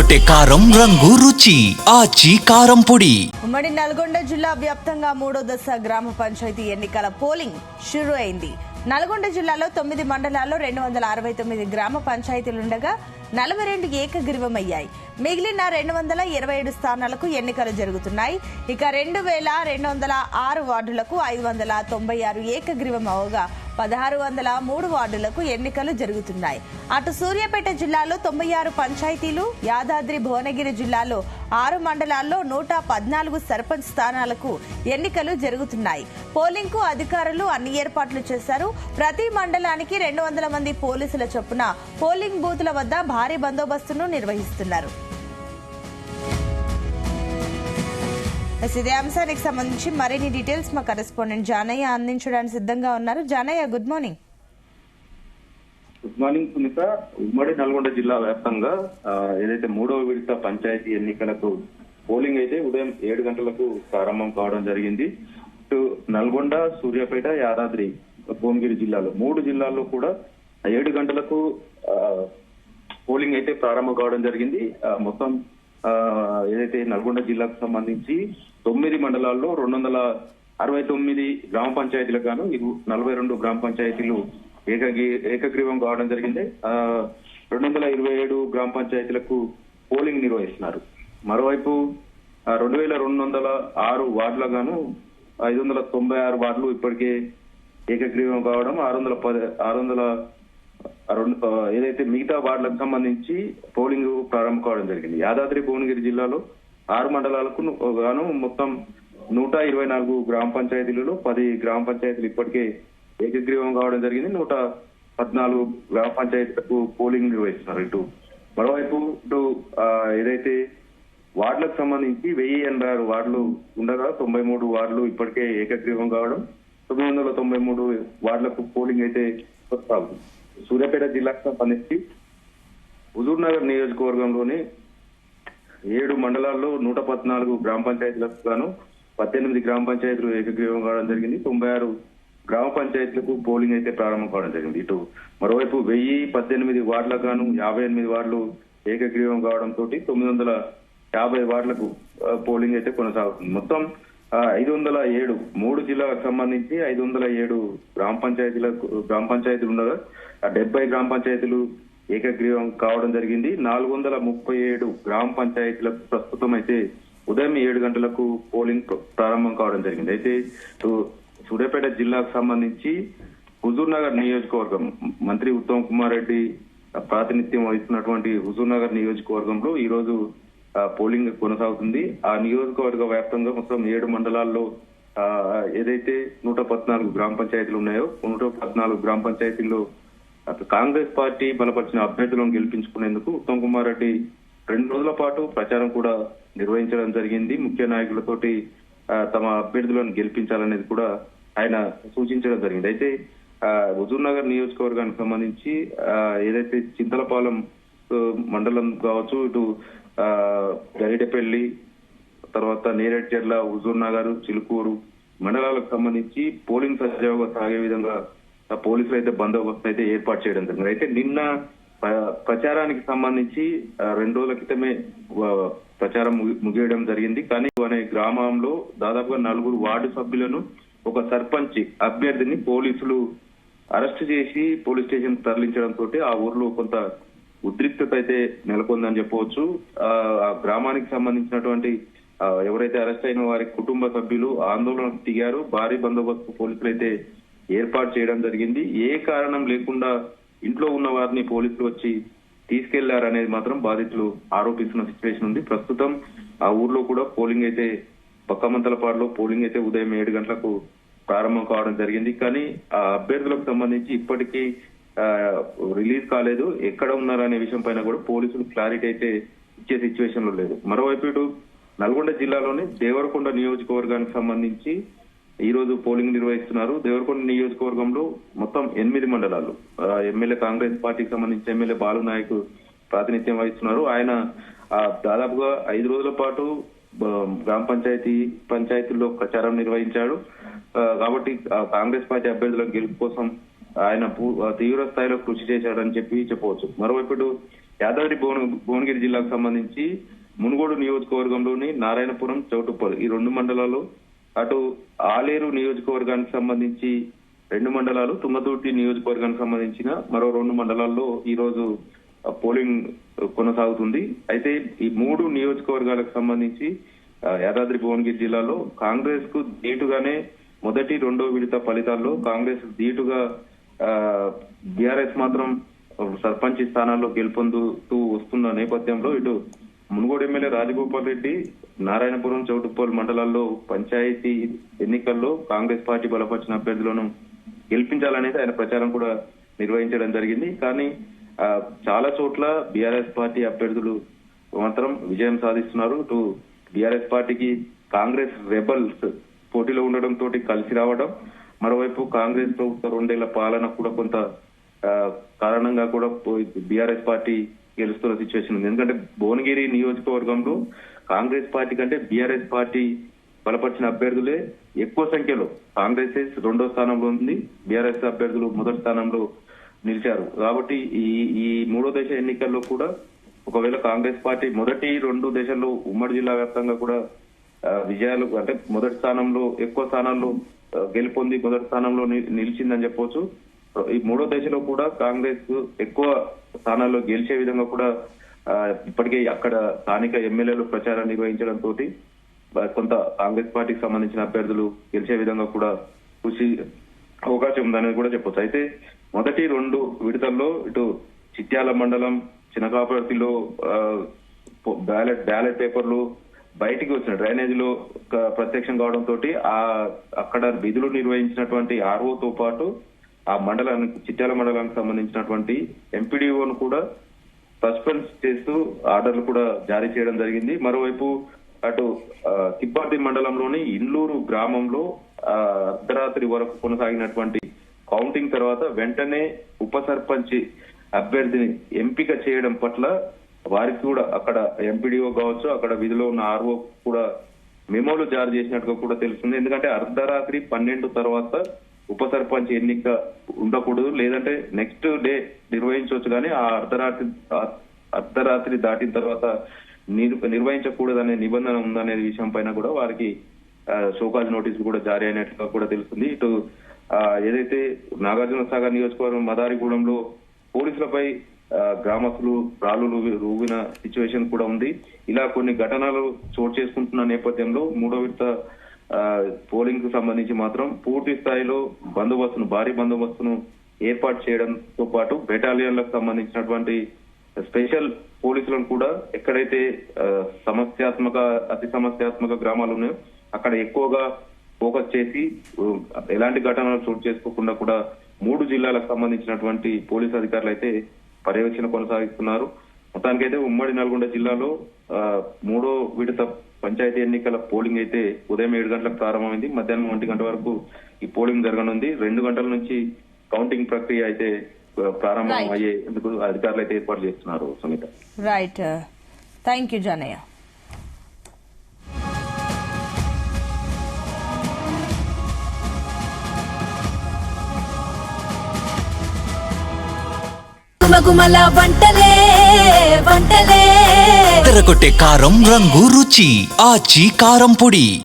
అదరగొట్టే కారం రంగు రుచి ఆచి కారం పొడి. ఉమ్మడి నల్గొండ జిల్లా వ్యాప్తంగా మూడో దశ గ్రామ పంచాయతీ ఎన్నికల పోలింగ్ షురూ అయింది. నల్గొండ జిల్లాలో 9 మండలాల్లో 269 గ్రామ పంచాయతీలుండగా 42 ఏకగ్రీవమయ్యాయి. మిగిలిన 227 స్థానాలకు ఎన్నికలు జరుగుతున్నాయి. ఇక 2206 వార్డులకు 596 ఏకగ్రీవం అవగా 1603 వార్డులకు ఎన్నికలు జరుగుతున్నాయి. అటు సూర్యాపేట జిల్లాలో 96 పంచాయతీలు, యాదాద్రి భువనగిరి జిల్లాలో 6 మండలాల్లో 114 సర్పంచ్ స్థానాలకు ఎన్నికలు జరుగుతున్నాయి. పోలింగ్ కు అధికారులు అన్ని ఏర్పాట్లు చేశారు. ప్రతి మండలానికి 200 మంది పోలీసుల చొప్పున పోలింగ్ బూతుల వద్ద భారీ బందోబస్తును నిర్వహిస్తున్నారు. ఇదే అంశానికి సంబంధించి మరిన్ని డీటెయిల్స్ మా కరెస్పాండెంట్ జానయ్య అందించడానికి సిద్ధంగా ఉన్నారు. Janayya, good morning. Good morning Sunitha. ఉమ్మడి నల్గొండ జిల్లా వ్యాప్తంగా ఏదైతే మూడవ విడత పంచాయతీ ఎన్నికలకు పోలింగ్ అయితే ఉదయం 7 గంటలకు ప్రారంభం కావడం జరిగింది. ఇటు నల్గొండ, సూర్యాపేట, యాదాద్రి భువనగిరి జిల్లాలో 3 జిల్లాల్లో కూడా 7 గంటలకు పోలింగ్ అయితే ప్రారంభం కావడం జరిగింది. మొత్తం ఏదైతే నల్గొండ జిల్లాకు సంబంధించి 9 మండలాల్లో 269 గ్రామ పంచాయతీలకు గాను 42 గ్రామ పంచాయతీలు ఏకగ్రీవం కావడం జరిగింది. 227 గ్రామ పంచాయతీలకు పోలింగ్ నిర్వహిస్తున్నారు. మరోవైపు 2206 వార్డులకు గాను 596 వార్డులు ఇప్పటికే ఏకగ్రీవం కావడం, 600 ఏదైతే మిగతా వార్డులకు సంబంధించి పోలింగ్ ప్రారంభం కావడం జరిగింది. యాదాద్రి భువనగిరి జిల్లాలో 6 మండలాలకు గాను మొత్తం 124 గ్రామ పంచాయతీలలో 10 గ్రామ పంచాయతీలు ఇప్పటికే ఏకగ్రీవం కావడం జరిగింది. 114 గ్రామ పంచాయతీలకు పోలింగ్ నిర్వహిస్తున్నారు. ఇటు మరోవైపు ఏదైతే వార్డులకు సంబంధించి 1086 వార్డులు ఉండగా 93 వార్డులు ఇప్పటికే ఏకగ్రీవం కావడం, 993 వార్డులకు పోలింగ్ అయితే కొనసాగుతుంది. సూర్యాపేట జిల్లాకు సంబంధించి హుజూర్ నగర్ నియోజకవర్గంలోని 7 మండలాల్లో 114 గ్రామ పంచాయతీలకు గాను 18 గ్రామ పంచాయతీలు ఏకగ్రీవం కావడం జరిగింది. 96 గ్రామ పంచాయతీలకు పోలింగ్ అయితే ప్రారంభం కావడం జరిగింది. ఇటు మరోవైపు 1018 వార్డులకు గాను 58 వార్డులు ఏకగ్రీవం కావడంతో 950 వార్డులకు పోలింగ్ అయితే కొనసాగుతుంది. మొత్తం 507 3 జిల్లాలకు సంబంధించి 507 గ్రామ పంచాయతీలు ఉండగా 70 గ్రామ పంచాయతీలు ఏకగ్రీవం కావడం జరిగింది. 437 గ్రామ పంచాయతీలకు ప్రస్తుతం అయితే ఉదయం 7 గంటలకు పోలింగ్ ప్రారంభం కావడం జరిగింది. అయితే సూర్యాపేట జిల్లాకు సంబంధించి హుజూర్ నగర్ నియోజకవర్గం మంత్రి ఉత్తమ్ కుమార్ రెడ్డి ప్రాతినిధ్యం వహిస్తున్నటువంటి హుజూర్ నగర్ నియోజకవర్గంలో ఈ రోజు పోలింగ్ కొనసాగుతుంది. ఆ నియోజకవర్గ వ్యాప్తంగా మొత్తం 7 మండలాల్లో ఏదైతే 114 గ్రామ పంచాయతీలు ఉన్నాయో 114 గ్రామ పంచాయతీల్లో కాంగ్రెస్ పార్టీ బలపరిచిన అభ్యర్థులను గెలిపించుకునేందుకు ఉత్తమ్ కుమార్ రెడ్డి 2 రోజుల పాటు ప్రచారం కూడా నిర్వహించడం జరిగింది. ముఖ్య నాయకులతోటి తమ అభ్యర్థులను గెలిపించాలనేది కూడా ఆయన సూచించడం జరిగింది. అయితే హుజూర్ నగర్ నియోజకవర్గానికి సంబంధించి ఏదైతే చింతలపాలెం మండలం కావచ్చు, ఇటు గరిడెపల్లి, తర్వాత నేరేడ్చర్ల, హుజూర్ నగర్, చిలుకూరు మండలాలకు సంబంధించి పోలింగ్ సజావుగా సాగే విధంగా పోలీసులు అయితే బందోబస్తు అయితే ఏర్పాటు చేయడం జరిగింది. అయితే నిన్న ప్రచారానికి సంబంధించి 2 రోజుల క్రితమే ప్రచారం ముగియడం జరిగింది. కానీ అనే గ్రామంలో దాదాపుగా 4 వార్డు సభ్యులను, ఒక సర్పంచ్ అభ్యర్థిని పోలీసులు అరెస్ట్ చేసి పోలీస్ స్టేషన్ తరలించడంతో ఆ ఊర్లో కొంత ఉద్రిక్తత అయితే నెలకొందని చెప్పవచ్చు. ఆ గ్రామానికి సంబంధించినటువంటి ఎవరైతే అరెస్ట్ అయిన వారి కుటుంబ సభ్యులు ఆందోళనకు దిగారు. భారీ బందోబస్తు పోలీసులు అయితే ఏర్పాటు చేయడం జరిగింది. ఏ కారణం లేకుండా ఇంట్లో ఉన్న వారిని పోలీసులు వచ్చి తీసుకెళ్లారనేది మాత్రం బాధితులు ఆరోపిస్తున్న సిచ్యువేషన్ ఉంది. ప్రస్తుతం ఆ ఊర్లో కూడా పోలింగ్ అయితే పక్కమంతలపాడులో పోలింగ్ అయితే ఉదయం 7 గంటలకు ప్రారంభం కావడం జరిగింది. కానీ ఆ అభ్యర్థులకు సంబంధించి ఇప్పటికీ రిలీజ్ కాలేదు. ఎక్కడ ఉన్నారనే విషయం పైన కూడా పోలీసులు క్లారిటీ అయితే ఇచ్చే సిచ్యువేషన్ లో లేదు. మరోవైపు ఇటు నల్గొండ జిల్లాలోని దేవరకొండ నియోజకవర్గానికి సంబంధించి ఈ రోజు పోలింగ్ నిర్వహిస్తున్నారు. దేవరకొండ నియోజకవర్గంలో మొత్తం 8 మండలాలు ఎమ్మెల్యే కాంగ్రెస్ పార్టీకి సంబంధించి ఎమ్మెల్యే బాలు నాయక్ ప్రాతినిధ్యం వహిస్తున్నారు. ఆయన దాదాపుగా 5 రోజుల పాటు గ్రామ పంచాయతీల్లో ప్రచారం నిర్వహించాడు. కాబట్టి కాంగ్రెస్ పార్టీ అభ్యర్థుల గెలుపు కోసం ఆయన తీవ్ర స్థాయిలో కృషి చేశాడని చెప్పవచ్చు. మరోవైపు యాదాద్రి భువనగిరి జిల్లాకు సంబంధించి మునుగోడు నియోజకవర్గంలోని నారాయణపురం, చౌటుప్పల్ ఈ 2 మండలాలు, అటు ఆలేరు నియోజకవర్గానికి సంబంధించి 2 మండలాలు, తుంగతుర్తి నియోజకవర్గానికి సంబంధించిన మరో 2 మండలాల్లో ఈ రోజు పోలింగ్ కొనసాగుతుంది. అయితే ఈ 3 నియోజకవర్గాలకు సంబంధించి యాదాద్రి భువనగిరి జిల్లాలో కాంగ్రెస్ కు ధీటుగానే మొదటి 2వ విడత ఫలితాల్లో కాంగ్రెస్ ధీటుగా బీఆర్ఎస్ మాత్రం సర్పంచ్ స్థానాల్లో గెలుపొందుతూ వస్తున్న నేపథ్యంలో ఇటు మునుగోడు ఎమ్మెల్యే రాజగోపాల్ రెడ్డి నారాయణపురం, చౌటుప్పల్ మండలాల్లో పంచాయతీ ఎన్నికల్లో కాంగ్రెస్ పార్టీ బలపరిచిన అభ్యర్థులను గెలిపించాలనేది ఆయన ప్రచారం కూడా నిర్వహించడం జరిగింది. కానీ చాలా చోట్ల బీఆర్ఎస్ పార్టీ అభ్యర్థులు మాత్రం విజయం సాధిస్తున్నారు. ఇటు బీఆర్ఎస్ పార్టీకి కాంగ్రెస్ రెబల్స్ పోటీలో ఉండడంతో కలిసి రావడం, మరోవైపు కాంగ్రెస్ ప్రభుత్వ 2 ఏళ్ల పాలన కూడా కొంత కారణంగా కూడా బీఆర్ఎస్ పార్టీ గెలుస్తున్న సిచ్యువేషన్ ఉంది. ఎందుకంటే భువనగిరి నియోజకవర్గంలో కాంగ్రెస్ పార్టీ కంటే బీఆర్ఎస్ పార్టీ బలపరిచిన అభ్యర్థులే ఎక్కువ సంఖ్యలో, కాంగ్రెస్ 2వ స్థానంలో ఉంది, బీఆర్ఎస్ అభ్యర్థులు మొదటి స్థానంలో నిలిచారు. కాబట్టి ఈ 3వ దశ ఎన్నికల్లో కూడా ఒకవేళ కాంగ్రెస్ పార్టీ మొదటి 2 దశల్లో ఉమ్మడి జిల్లా వ్యాప్తంగా కూడా విజయాలు అంటే మొదటి స్థానంలో ఎక్కువ స్థానాల్లో గెలుపొంది మొదటి స్థానంలో నిలిచిందని చెప్పొచ్చు. ఈ 3వ దశలో కూడా కాంగ్రెస్ ఎక్కువ స్థానాల్లో గెలిచే విధంగా కూడా ఇప్పటికే అక్కడ స్థానిక ఎమ్మెల్యేలు ప్రచారం నిర్వహించడంతో కొంత కాంగ్రెస్ పార్టీకి సంబంధించిన అభ్యర్థులు గెలిచే విధంగా కూడా కృషి అవకాశం ఉందనేది కూడా చెప్పొచ్చు. అయితే మొదటి 2 విడతల్లో ఇటు చిట్యాల మండలం చినకాపర్తిలో బ్యాలెట్ పేపర్లు బయటికి వచ్చిన డ్రైనేజీలో ప్రత్యక్షం కావడంతో అక్కడ విధులు నిర్వహించినటువంటి ఆర్ఓతో పాటు ఆ మండలానికి చిట్యాల మండలానికి సంబంధించినటువంటి ఎంపీడీఓను కూడా సస్పెండ్ చేస్తూ ఆర్డర్లు కూడా జారీ చేయడం జరిగింది. మరోవైపు అటు తిప్పర్తి మండలంలోని ఇల్లూరు గ్రామంలో అర్ధరాత్రి వరకు కొనసాగినటువంటి కౌంటింగ్ తర్వాత వెంటనే ఉప సర్పంచ్ అభ్యర్థిని ఎంపిక చేయడం పట్ల వారికి కూడా అక్కడ ఎంపీడీఓ కావచ్చు, అక్కడ విధిలో ఉన్న ఆర్ఓ కూడా మెమోలు జారీ చేసినట్టుగా కూడా తెలుస్తుంది. ఎందుకంటే అర్ధరాత్రి 12 తర్వాత ఉప సర్పంచ్ ఎన్నిక ఉండకూడదు, లేదంటే నెక్స్ట్ డే నిర్వహించవచ్చు, కానీ ఆ అర్ధరాత్రి దాటిన తర్వాత నిర్వహించకూడదనే నిబంధన ఉందనే విషయం పైన కూడా వారికి షోకాజ్ నోటీసులు కూడా జారీ అయినట్టుగా కూడా తెలుస్తుంది. ఇటు ఏదైతే నాగార్జున సాగర్ నియోజకవర్గం మదారిగూడెంలో పోలీసులపై గ్రామస్తులు రాళ్లు రూగిన సిచ్యువేషన్ కూడా ఉంది. ఇలా కొన్ని ఘటనలు చోటు చేసుకుంటున్న నేపథ్యంలో 3వ విడత పోలింగ్ కు సంబంధించి మాత్రం పూర్తి స్థాయిలో భారీ బందోబస్తును ఏర్పాటు చేయడంతో పాటు బెటాలియన్లకు సంబంధించినటువంటి స్పెషల్ పోలీసులను కూడా ఎక్కడైతే అతి సమస్యాత్మక గ్రామాలు ఉన్నాయో అక్కడ ఎక్కువగా ఫోకస్ చేసి ఎలాంటి ఘటనలు చోటు చేసుకోకుండా కూడా 3 జిల్లాలకు సంబంధించినటువంటి పోలీసు అధికారులు అయితే పర్యవేక్షణ కొనసాగిస్తున్నారు. మొత్తానికైతే ఉమ్మడి నల్గొండ జిల్లాలో 3వ విడత పంచాయతీ ఎన్నికల పోలింగ్ అయితే ఉదయం 7 గంటలకు ప్రారంభమైంది. మధ్యాహ్నం 1 గంట వరకు ఈ పోలింగ్ జరగనుంది. 2 గంటల నుంచి కౌంటింగ్ ప్రక్రియ అయితే ప్రారంభం అయ్యేందుకు అధికారులు అయితే ఏర్పాటు చేస్తున్నారు. Sunitha, right, thank you Janaiah. గుమగుమల వంటలే వంటలే తెరకొట్టే కారం రంగు రుచి ఆచి కారం పొడి.